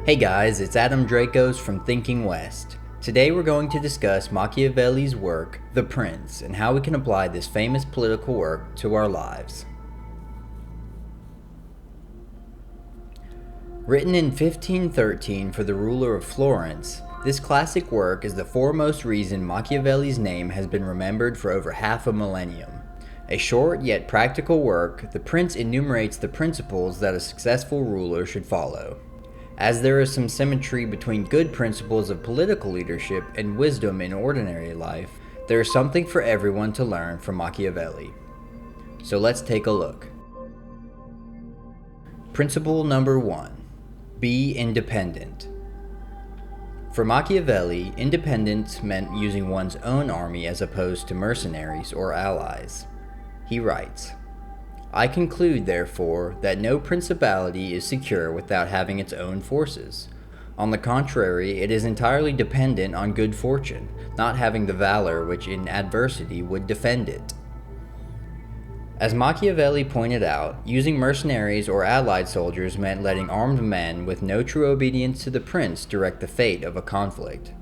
Hey guys, it's Adam Dracos from ThinkingWest. Today we're going to discuss Machiavelli's work, The Prince, and how we can apply this famous political work to our lives. Written in 1513 for the ruler of Florence, this classic work is the foremost reason Machiavelli's name has been remembered for over half a millennium. A short yet practical work, The Prince enumerates the principles that a successful ruler should follow. As there is some symmetry between good principles of political leadership and wisdom in ordinary life, there is something for everyone to learn from Machiavelli. So let's take a look. Principle number 1. Be independent. For Machiavelli, independence meant using one's own army as opposed to mercenaries or allies. He writes, I conclude, therefore, that no principality is secure without having its own forces. On the contrary, it is entirely dependent on good fortune, not having the valor which in adversity would defend it. As Machiavelli pointed out, using mercenaries or allied soldiers meant letting armed men with no true obedience to the prince direct the fate of a conflict.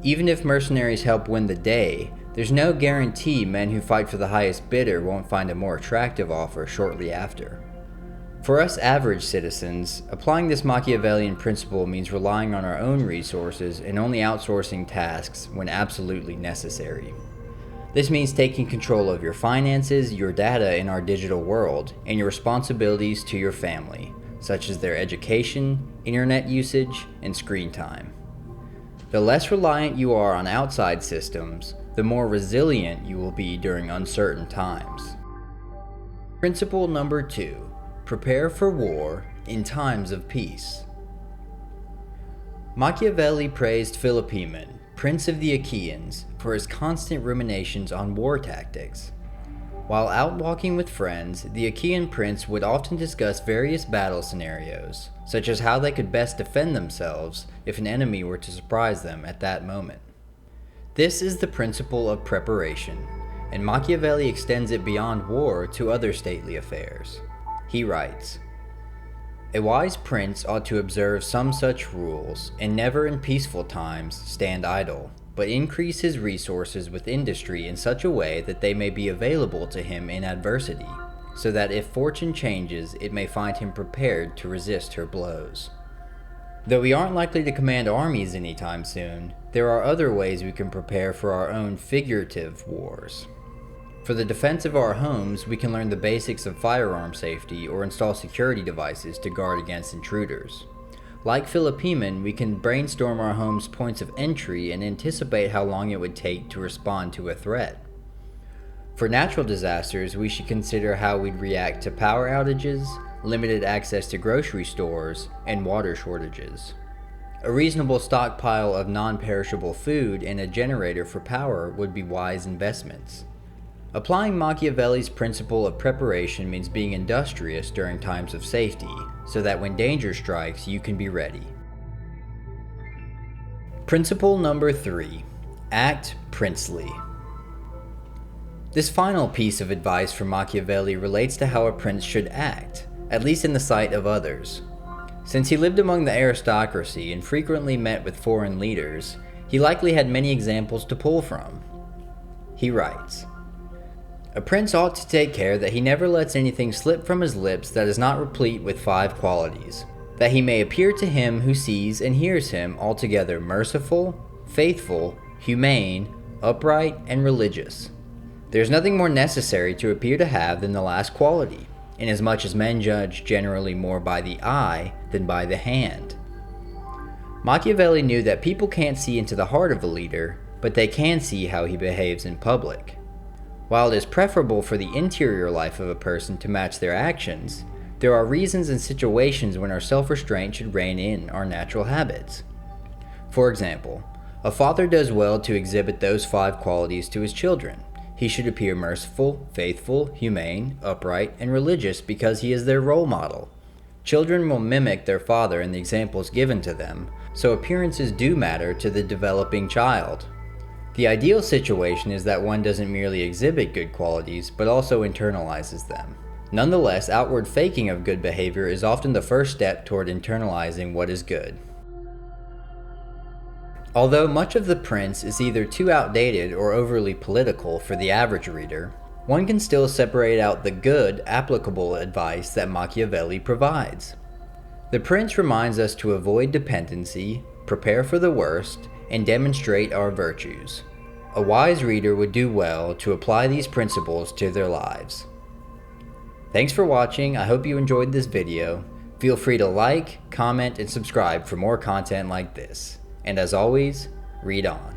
Even if mercenaries help win the day, there's no guarantee men who fight for the highest bidder won't find a more attractive offer shortly after. For us average citizens, applying this Machiavellian principle means relying on our own resources and only outsourcing tasks when absolutely necessary. This means taking control of your finances, your data in our digital world, and your responsibilities to your family, such as their education, internet usage, and screen time. The less reliant you are on outside systems, the more resilient you will be during uncertain times. Principle number 2. Prepare for war in times of peace. Machiavelli praised Philopoemen, Prince of the Achaeans, for his constant ruminations on war tactics. While out walking with friends, the Achaean prince would often discuss various battle scenarios, such as how they could best defend themselves if an enemy were to surprise them at that moment. This is the principle of preparation, and Machiavelli extends it beyond war to other stately affairs. He writes, A wise prince ought to observe some such rules, and never in peaceful times stand idle, but increase his resources with industry in such a way that they may be available to him in adversity, so that if fortune changes, it may find him prepared to resist her blows. Though we aren't likely to command armies anytime soon, there are other ways we can prepare for our own figurative wars. For the defense of our homes, we can learn the basics of firearm safety or install security devices to guard against intruders. Like Philopoemen, we can brainstorm our home's points of entry and anticipate how long it would take to respond to a threat. For natural disasters, we should consider how we'd react to power outages, limited access to grocery stores, and water shortages. A reasonable stockpile of non-perishable food and a generator for power would be wise investments. Applying Machiavelli's principle of preparation means being industrious during times of safety, so that when danger strikes, you can be ready. Principle number 3. Act princely. This final piece of advice from Machiavelli relates to how a prince should act, at least in the sight of others. Since he lived among the aristocracy and frequently met with foreign leaders, he likely had many examples to pull from. He writes, A prince ought to take care that he never lets anything slip from his lips that is not replete with 5 qualities, that he may appear to him who sees and hears him altogether merciful, faithful, humane, upright, and religious. There is nothing more necessary to appear to have than the last quality, inasmuch as men judge generally more by the eye than by the hand. Machiavelli knew that people can't see into the heart of a leader, but they can see how he behaves in public. While it is preferable for the interior life of a person to match their actions, there are reasons and situations when our self-restraint should rein in our natural habits. For example, a father does well to exhibit those 5 qualities to his children. He should appear merciful, faithful, humane, upright, and religious because he is their role model. Children will mimic their father in the examples given to them, so appearances do matter to the developing child. The ideal situation is that one doesn't merely exhibit good qualities, but also internalizes them. Nonetheless, outward faking of good behavior is often the first step toward internalizing what is good. Although much of The Prince is either too outdated or overly political for the average reader, one can still separate out the good, applicable advice that Machiavelli provides. The Prince reminds us to avoid dependency, prepare for the worst, and demonstrate our virtues. A wise reader would do well to apply these principles to their lives. Thanks for watching. I hope you enjoyed this video. Feel free to like, comment, and subscribe for more content like this. And as always, read on.